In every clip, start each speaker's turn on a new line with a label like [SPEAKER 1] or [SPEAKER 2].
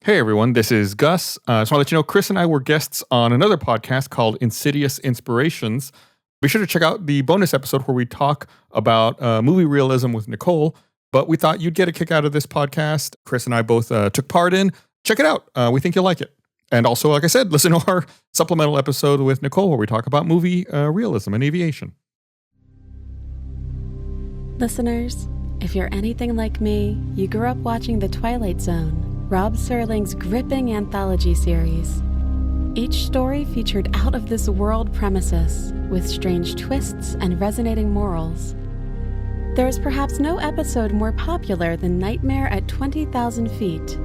[SPEAKER 1] Hey everyone, this is Gus. I just want to let you know Chris and I were guests on another podcast called Insidious Inspirations. Be sure to check out the bonus episode where we talk about movie realism with Nicole, but we thought you'd get a kick out of this podcast. Chris and I both took part in. Check it out. We think you'll like it. And also, like I said, listen to our supplemental episode with Nicole where we talk about movie realism and aviation.
[SPEAKER 2] Listeners, if you're anything like me, you grew up watching The Twilight Zone, Rob Serling's gripping anthology series. Each story featured out-of-this-world premises with strange twists and resonating morals. There is perhaps no episode more popular than Nightmare at 20,000 Feet.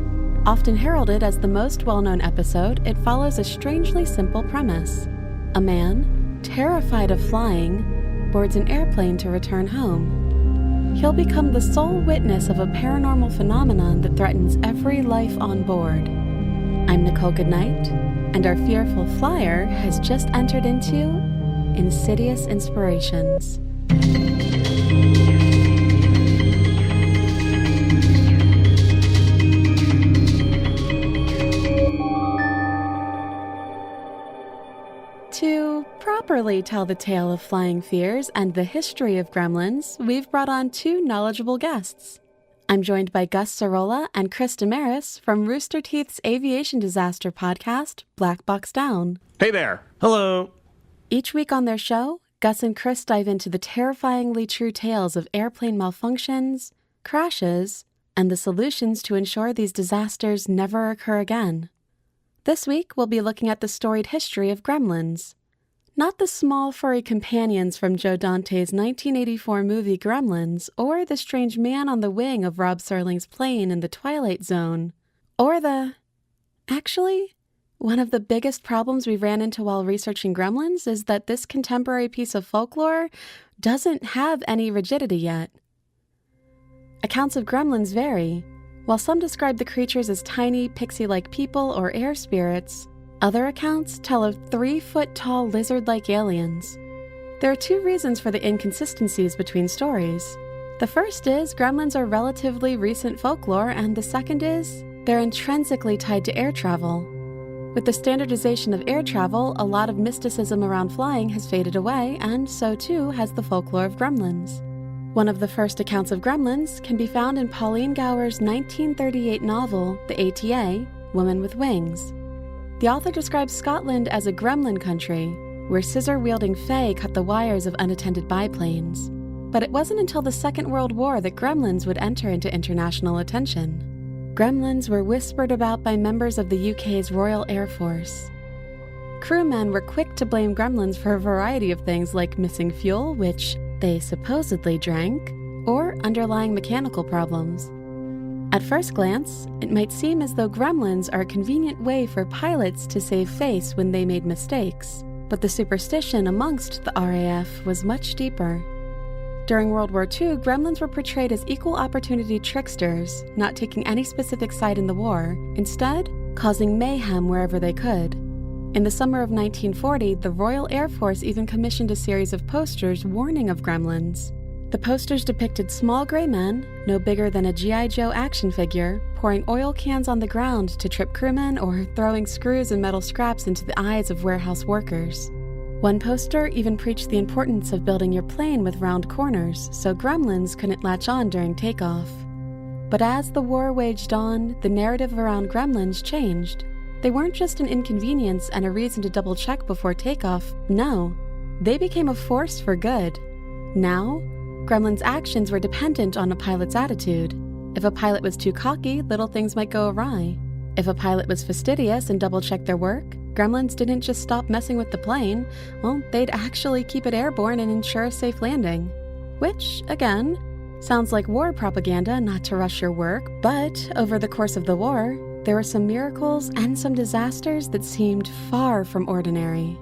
[SPEAKER 2] Often heralded as the most well-known episode, it follows a strangely simple premise. A man, terrified of flying, boards an airplane to return home. He'll become the sole witness of a paranormal phenomenon that threatens every life on board. I'm Nicole Goodnight, and our fearful flyer has just entered into Insidious Inspirations. To properly tell the tale of flying fears and the history of gremlins, we've brought on two knowledgeable guests. I'm joined by Gus Sorolla and Chris Damaris from Rooster Teeth's aviation disaster podcast, Black Box Down.
[SPEAKER 1] Hey there.
[SPEAKER 3] Hello.
[SPEAKER 2] Each week on their show, Gus and Chris dive into the terrifyingly true tales of airplane malfunctions, crashes, and the solutions to ensure these disasters never occur again. This week, we'll be looking at the storied history of gremlins. Not the small furry companions from Joe Dante's 1984 movie Gremlins, or the strange man on the wing of Rob Serling's plane in the Twilight Zone, or Actually, one of the biggest problems we ran into while researching Gremlins is that this contemporary piece of folklore doesn't have any rigidity yet. Accounts of gremlins vary. While some describe the creatures as tiny, pixie-like people or air spirits, other accounts tell of 3-foot-tall lizard-like aliens. There are two reasons for the inconsistencies between stories. The first is gremlins are relatively recent folklore, and the second is they're intrinsically tied to air travel. With the standardization of air travel, a lot of mysticism around flying has faded away, and so too has the folklore of gremlins. One of the first accounts of gremlins can be found in Pauline Gower's 1938 novel, The ATA, Woman with Wings. The author describes Scotland as a gremlin country, where scissor-wielding fae cut the wires of unattended biplanes. But it wasn't until the Second World War that gremlins would enter into international attention. Gremlins were whispered about by members of the UK's Royal Air Force. Crewmen were quick to blame gremlins for a variety of things like missing fuel, which they supposedly drank, or underlying mechanical problems. At first glance, it might seem as though gremlins are a convenient way for pilots to save face when they made mistakes, but the superstition amongst the RAF was much deeper. During World War II, gremlins were portrayed as equal opportunity tricksters, not taking any specific side in the war, instead causing mayhem wherever they could. In the summer of 1940, the Royal Air Force even commissioned a series of posters warning of gremlins. The posters depicted small gray men, no bigger than a G.I. Joe action figure, pouring oil cans on the ground to trip crewmen or throwing screws and metal scraps into the eyes of warehouse workers. One poster even preached the importance of building your plane with round corners so gremlins couldn't latch on during takeoff. But as the war waged on, the narrative around gremlins changed. They weren't just an inconvenience and a reason to double-check before takeoff. No, they became a force for good. Now, gremlins' actions were dependent on a pilot's attitude. If a pilot was too cocky, little things might go awry. If a pilot was fastidious and double-checked their work, gremlins didn't just stop messing with the plane. Well, they'd actually keep it airborne and ensure a safe landing. Which, again, sounds like war propaganda not to rush your work, but over the course of the war, there were some miracles and some disasters that seemed far from ordinary.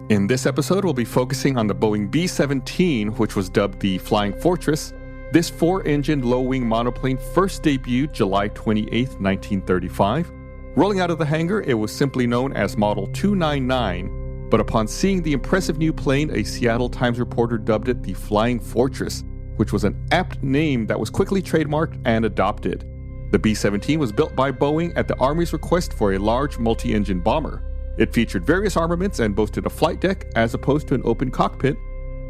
[SPEAKER 1] In this episode, we'll be focusing on the Boeing B-17, which was dubbed the Flying Fortress. This 4-engine low-wing monoplane first debuted July 28, 1935. Rolling out of the hangar, it was simply known as Model 299, but upon seeing the impressive new plane, a Seattle Times reporter dubbed it the Flying Fortress, which was an apt name that was quickly trademarked and adopted. The B-17 was built by Boeing at the Army's request for a large multi-engine bomber. It featured various armaments and boasted a flight deck as opposed to an open cockpit.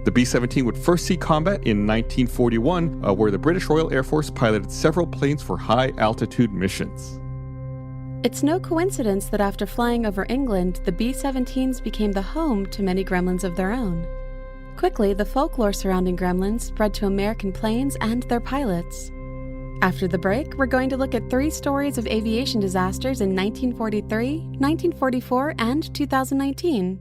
[SPEAKER 1] The B-17 would first see combat in 1941, where the British Royal Air Force piloted several planes for high-altitude missions.
[SPEAKER 2] It's no coincidence that after flying over England, the B-17s became the home to many gremlins of their own. Quickly, the folklore surrounding gremlins spread to American planes and their pilots. After the break, we're going to look at 3 stories of aviation disasters in 1943, 1944, and 2019.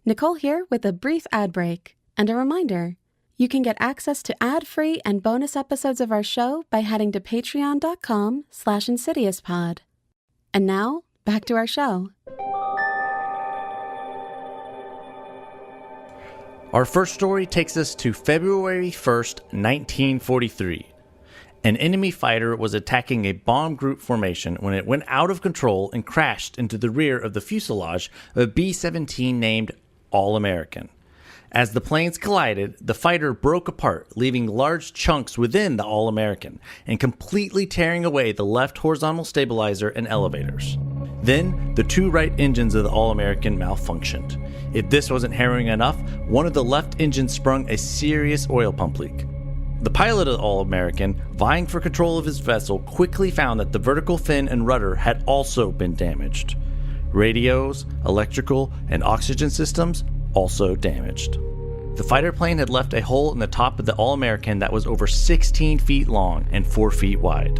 [SPEAKER 2] Nicole here with a brief ad break. And a reminder, you can get access to ad-free and bonus episodes of our show by heading to patreon.com/insidiouspod. And now, back to our show.
[SPEAKER 3] Our first story takes us to February 1st, 1943. An enemy fighter was attacking a bomb group formation when it went out of control and crashed into the rear of the fuselage of a B-17 named All-American. As the planes collided, the fighter broke apart, leaving large chunks within the All-American and completely tearing away the left horizontal stabilizer and elevators. Then, the 2 right engines of the All-American malfunctioned. If this wasn't harrowing enough, one of the left engines sprung a serious oil pump leak. The pilot of the All-American, vying for control of his vessel, quickly found that the vertical fin and rudder had also been damaged. Radios, electrical, and oxygen systems also damaged. The fighter plane had left a hole in the top of the All-American that was over 16 feet long and 4 feet wide.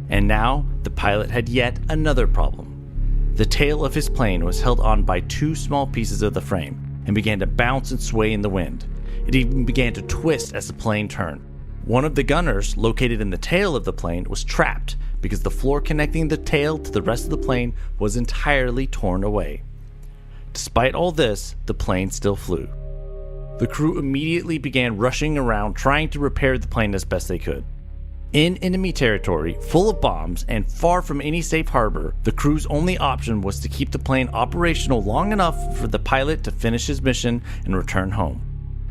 [SPEAKER 3] And now, the pilot had yet another problem. The tail of his plane was held on by 2 small pieces of the frame and began to bounce and sway in the wind. It even began to twist as the plane turned. One of the gunners, located in the tail of the plane, was trapped because the floor connecting the tail to the rest of the plane was entirely torn away. Despite all this, the plane still flew. The crew immediately began rushing around trying to repair the plane as best they could. In enemy territory, full of bombs and far from any safe harbor, the crew's only option was to keep the plane operational long enough for the pilot to finish his mission and return home.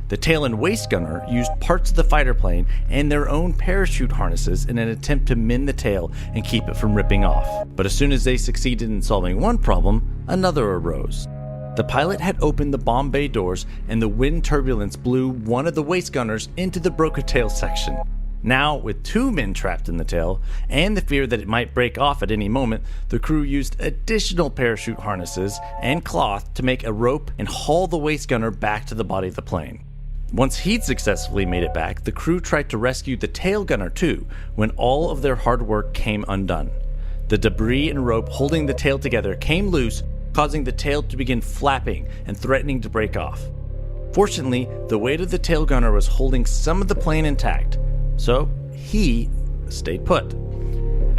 [SPEAKER 3] The tail and waist gunner used parts of the fighter plane and their own parachute harnesses in an attempt to mend the tail and keep it from ripping off. But as soon as they succeeded in solving one problem, another arose. The pilot had opened the bomb bay doors and the wind turbulence blew one of the waist gunners into the broken tail section. Now, with 2 men trapped in the tail, and the fear that it might break off at any moment, the crew used additional parachute harnesses and cloth to make a rope and haul the waist gunner back to the body of the plane. Once he'd successfully made it back, the crew tried to rescue the tail gunner too, when all of their hard work came undone. The debris and rope holding the tail together came loose, causing the tail to begin flapping and threatening to break off. Fortunately, the weight of the tail gunner was holding some of the plane intact, so he stayed put.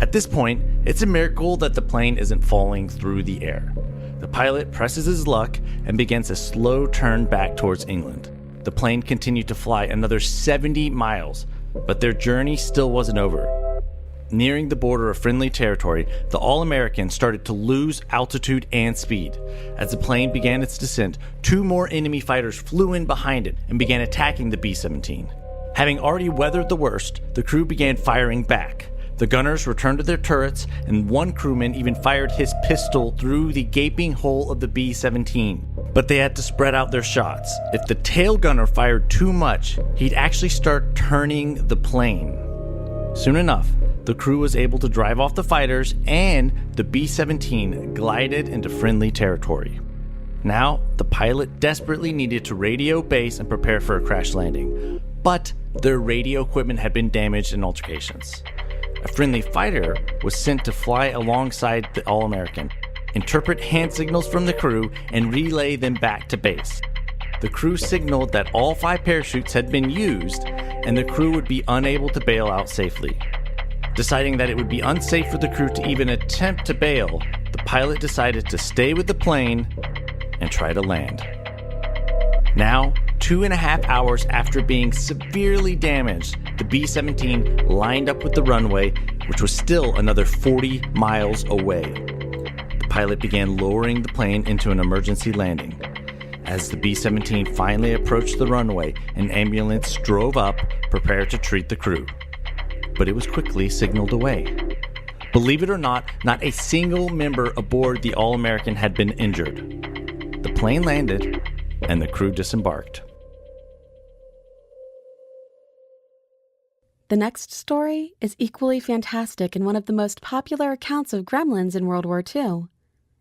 [SPEAKER 3] At this point, it's a miracle that the plane isn't falling through the air. The pilot presses his luck and begins a slow turn back towards England. The plane continued to fly another 70 miles, but their journey still wasn't over. Nearing the border of friendly territory, the All-American started to lose altitude and speed. As the plane began its descent, 2 more enemy fighters flew in behind it and began attacking the B-17. Having already weathered the worst, the crew began firing back. The gunners returned to their turrets, and one crewman even fired his pistol through the gaping hole of the B-17. But they had to spread out their shots. If the tail gunner fired too much, he'd actually start turning the plane. Soon enough, the crew was able to drive off the fighters, and the B-17 glided into friendly territory. Now, the pilot desperately needed to radio base and prepare for a crash landing. But their radio equipment had been damaged in altercations. A friendly fighter was sent to fly alongside the All-American, interpret hand signals from the crew, and relay them back to base. The crew signaled that all 5 parachutes had been used, and the crew would be unable to bail out safely. Deciding that it would be unsafe for the crew to even attempt to bail, the pilot decided to stay with the plane and try to land. Now, 2.5 hours after being severely damaged, the B-17 lined up with the runway, which was still another 40 miles away. The pilot began lowering the plane into an emergency landing. As the B-17 finally approached the runway, an ambulance drove up, prepared to treat the crew. but it was quickly signaled away. Believe it or not a single member aboard the All-American had been injured. The plane landed, and the crew disembarked.
[SPEAKER 2] The next story is equally fantastic and one of the most popular accounts of gremlins in World War II.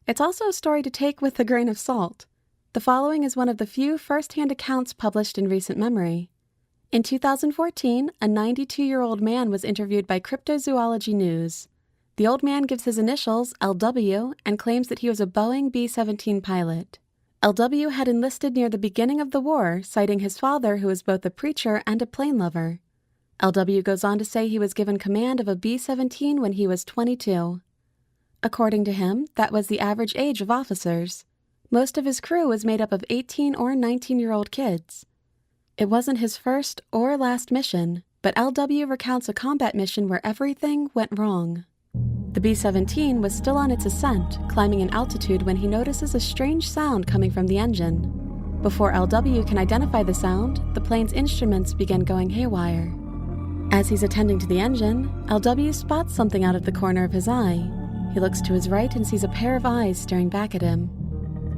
[SPEAKER 2] It's also a story to take with a grain of salt. The following is one of the few first-hand accounts published in recent memory. In 2014, a 92-year-old man was interviewed by Cryptozoology News. The old man gives his initials, LW, and claims that he was a Boeing B-17 pilot. LW had enlisted near the beginning of the war, citing his father, who was both a preacher and a plane lover. LW goes on to say he was given command of a B-17 when he was 22. According to him, that was the average age of officers. Most of his crew was made up of 18 or 19-year-old kids. It wasn't his first or last mission, but LW recounts a combat mission where everything went wrong. The B-17 was still on its ascent, climbing in altitude when he notices a strange sound coming from the engine. Before LW can identify the sound, the plane's instruments begin going haywire. As he's attending to the engine, LW spots something out of the corner of his eye. He looks to his right and sees a pair of eyes staring back at him.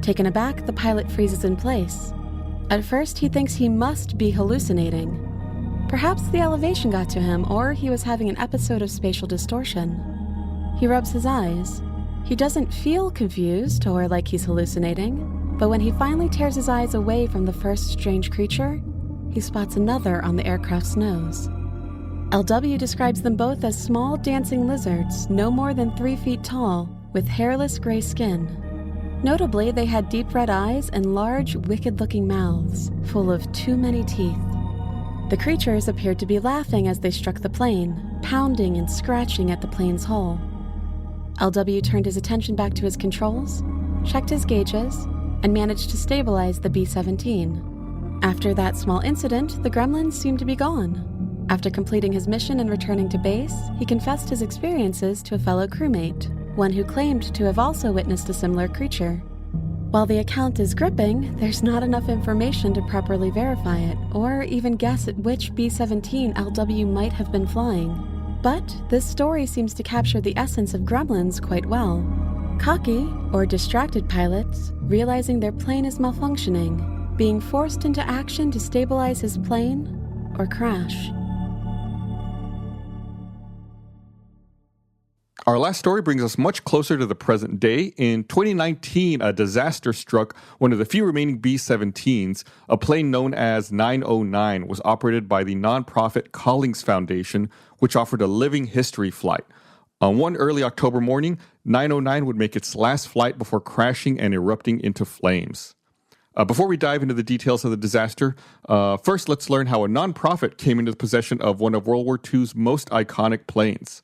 [SPEAKER 2] Taken aback, the pilot freezes in place. At first, he thinks he must be hallucinating. Perhaps the elevation got to him, or he was having an episode of spatial distortion. He rubs his eyes. He doesn't feel confused or like he's hallucinating, but when he finally tears his eyes away from the first strange creature, he spots another on the aircraft's nose. LW describes them both as small dancing lizards, no more than 3 feet tall, with hairless gray skin. Notably, they had deep red eyes and large, wicked-looking mouths, full of too many teeth. The creatures appeared to be laughing as they struck the plane, pounding and scratching at the plane's hull. LW turned his attention back to his controls, checked his gauges, and managed to stabilize the B-17. After that small incident, the gremlins seemed to be gone. After completing his mission and returning to base, he confessed his experiences to a fellow crewmate, one who claimed to have also witnessed a similar creature. While the account is gripping, there's not enough information to properly verify it, or even guess at which B-17 LW might have been flying. But this story seems to capture the essence of gremlins quite well. Cocky, or distracted pilots, realizing their plane is malfunctioning, being forced into action to stabilize his plane, or crash.
[SPEAKER 1] Our last story brings us much closer to the present day. In 2019, a disaster struck one of the few remaining B-17s. A plane known as 909 was operated by the nonprofit Collings Foundation, which offered a living history flight. On one early October morning, 909 would make its last flight before crashing and erupting into flames. Before we dive into the details of the disaster, first let's learn how a nonprofit came into the possession of one of World War II's most iconic planes.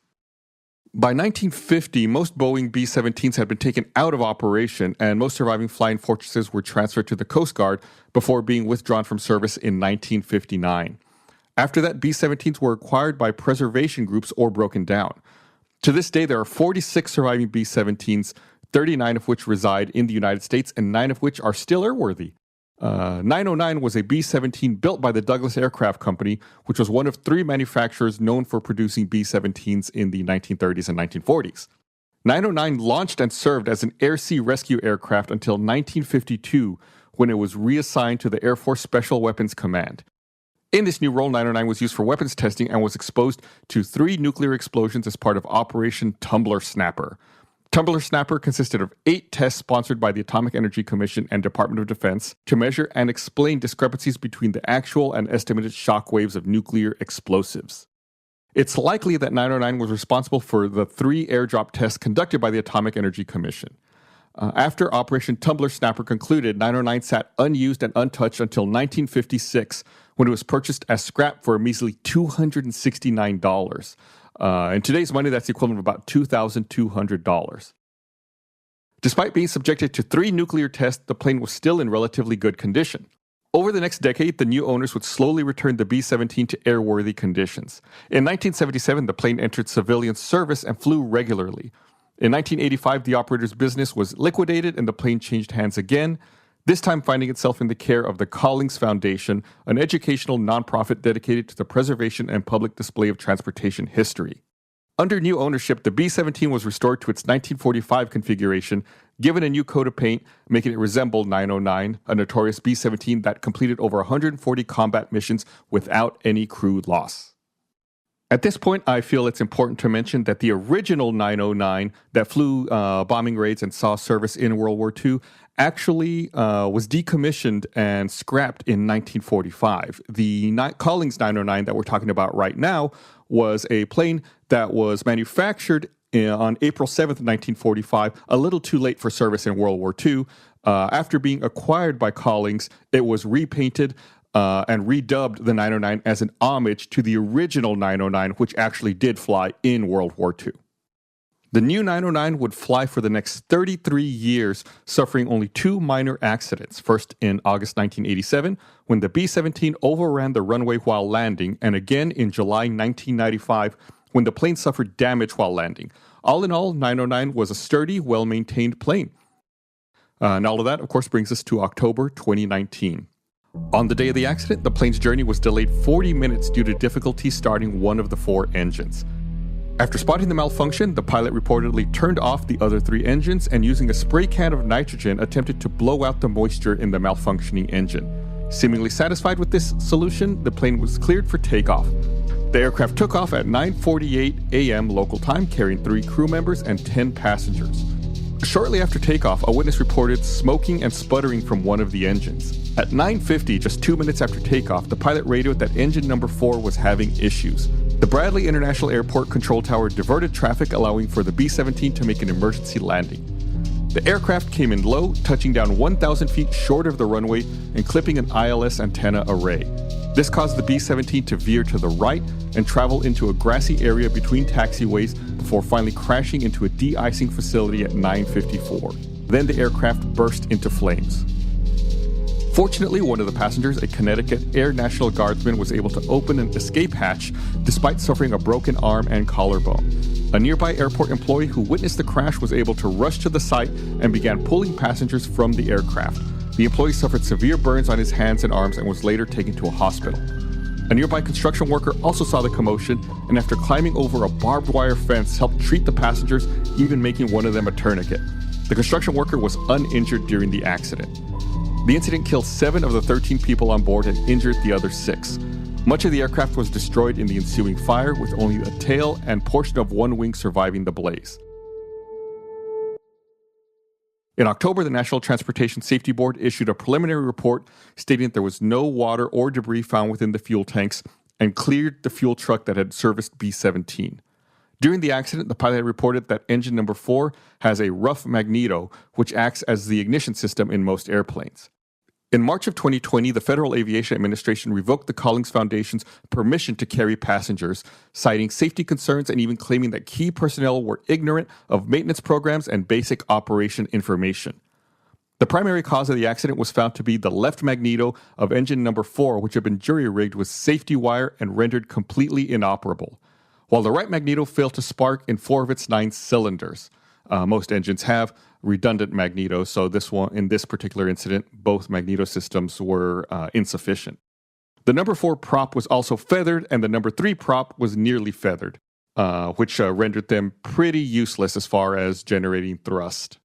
[SPEAKER 1] By 1950, most Boeing B-17s had been taken out of operation, and most surviving flying fortresses were transferred to the Coast Guard before being withdrawn from service in 1959. After that, B-17s were acquired by preservation groups or broken down. To this day, there are 46 surviving B-17s, 39 of which reside in the United States, and 9 of which are still airworthy. 909 was a B-17 built by the Douglas Aircraft Company, which was one of 3 manufacturers known for producing B-17s in the 1930s and 1940s. 909 launched and served as an air-sea rescue aircraft until 1952, when it was reassigned to the Air Force Special Weapons Command. In this new role, 909 was used for weapons testing and was exposed to 3 nuclear explosions as part of Operation Tumbler Snapper. Tumbler Snapper consisted of 8 tests sponsored by the Atomic Energy Commission and Department of Defense to measure and explain discrepancies between the actual and estimated shock waves of nuclear explosives. It's likely that 909 was responsible for the 3 airdrop tests conducted by the Atomic Energy Commission. After Operation Tumbler Snapper concluded, 909 sat unused and untouched until 1956, when it was purchased as scrap for a measly $269. In today's money, that's the equivalent of about $2,200. Despite being subjected to 3 nuclear tests, the plane was still in relatively good condition. Over the next decade, the new owners would slowly return the B-17 to airworthy conditions. In 1977, the plane entered civilian service and flew regularly. In 1985, the operator's business was liquidated and the plane changed hands again. this time finding itself in the care of the Collings Foundation, an educational nonprofit dedicated to the preservation and public display of transportation history. Under new ownership, the B-17 was restored to its 1945 configuration, given a new coat of paint, making it resemble 909, a notorious B-17 that completed over 140 combat missions without any crew loss. At this point, I feel it's important to mention that the original 909 that flew bombing raids and saw service in World War II actually was decommissioned and scrapped in 1945. The Collings 909 that we're talking about right now was a plane that was manufactured on April 7th, 1945, a little too late for service in World War II. After being acquired by Collings, it was repainted and redubbed the 909 as an homage to the original 909, which actually did fly in World War II. The new 909 would fly for the next 33 years, suffering only 2 minor accidents. First in August 1987, when the B-17 overran the runway while landing, and again in July 1995, when the plane suffered damage while landing. All in all, 909 was a sturdy, well-maintained plane. And all of that, of course, brings us to October 2019. On the day of the accident, the plane's journey was delayed 40 minutes due to difficulty starting one of the 4 engines. After spotting the malfunction, the pilot reportedly turned off the other 3 engines and using a spray can of nitrogen attempted to blow out the moisture in the malfunctioning engine. Seemingly satisfied with this solution, the plane was cleared for takeoff. The aircraft took off at 9:48 a.m. local time, carrying 3 crew members and 10 passengers. Shortly after takeoff, a witness reported smoking and sputtering from one of the engines. At 9:50, just 2 minutes after takeoff, the pilot radioed that engine number 4 was having issues. The Bradley International Airport control tower diverted traffic, allowing for the B-17 to make an emergency landing. The aircraft came in low, touching down 1,000 feet short of the runway and clipping an ILS antenna array. This caused the B-17 to veer to the right and travel into a grassy area between taxiways before finally crashing into a de-icing facility at 9:54. Then the aircraft burst into flames. Fortunately, one of the passengers, a Connecticut Air National Guardsman, was able to open an escape hatch despite suffering a broken arm and collarbone. A nearby airport employee who witnessed the crash was able to rush to the site and began pulling passengers from the aircraft. The employee suffered severe burns on his hands and arms and was later taken to a hospital. A nearby construction worker also saw the commotion and after climbing over a barbed wire fence helped treat the passengers, even making one of them a tourniquet. The construction worker was uninjured during the accident. The incident killed 7 of the 13 people on board and injured the other 6. Much of the aircraft was destroyed in the ensuing fire, with only a tail and portion of one wing surviving the blaze. In October, the National Transportation Safety Board issued a preliminary report stating that there was no water or debris found within the fuel tanks and cleared the fuel truck that had serviced B-17. During the accident, the pilot reported that engine number 4 has a rough magneto, which acts as the ignition system in most airplanes. In March of 2020, the Federal Aviation Administration revoked the Collings Foundation's permission to carry passengers, citing safety concerns and even claiming that key personnel were ignorant of maintenance programs and basic operation information. The primary cause of the accident was found to be the left magneto of engine number 4, which had been jury-rigged with safety wire and rendered completely inoperable, while the right magneto failed to spark in 4 of its 9 cylinders. Most engines have redundant magnetos, so in this particular incident, both magneto systems were insufficient. The number 4 prop was also feathered, and the number 3 prop was nearly feathered, which rendered them pretty useless as far as generating thrust.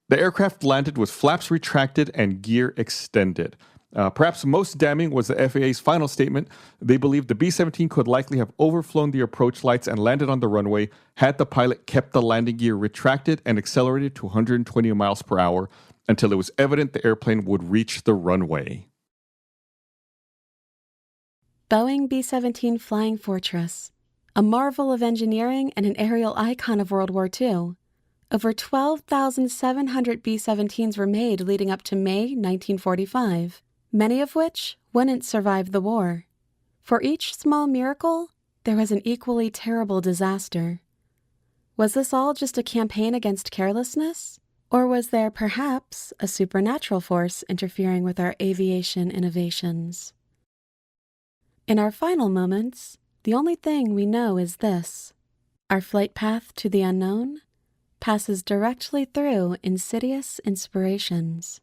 [SPEAKER 1] The aircraft landed with flaps retracted and gear extended. Perhaps most damning was the FAA's final statement. They believed the B-17 could likely have overflown the approach lights and landed on the runway had the pilot kept the landing gear retracted and accelerated to 120 miles per hour until it was evident the airplane would reach the runway.
[SPEAKER 2] Boeing B-17 Flying Fortress, a marvel of engineering and an aerial icon of World War II. Over 12,700 B-17s were made leading up to May 1945. Many of which wouldn't survive the war. For each small miracle, there was an equally terrible disaster. Was this all just a campaign against carelessness? Or was there perhaps a supernatural force interfering with our aviation innovations? In our final moments, the only thing we know is this: our flight path to the unknown passes directly through Insidious Inspirations.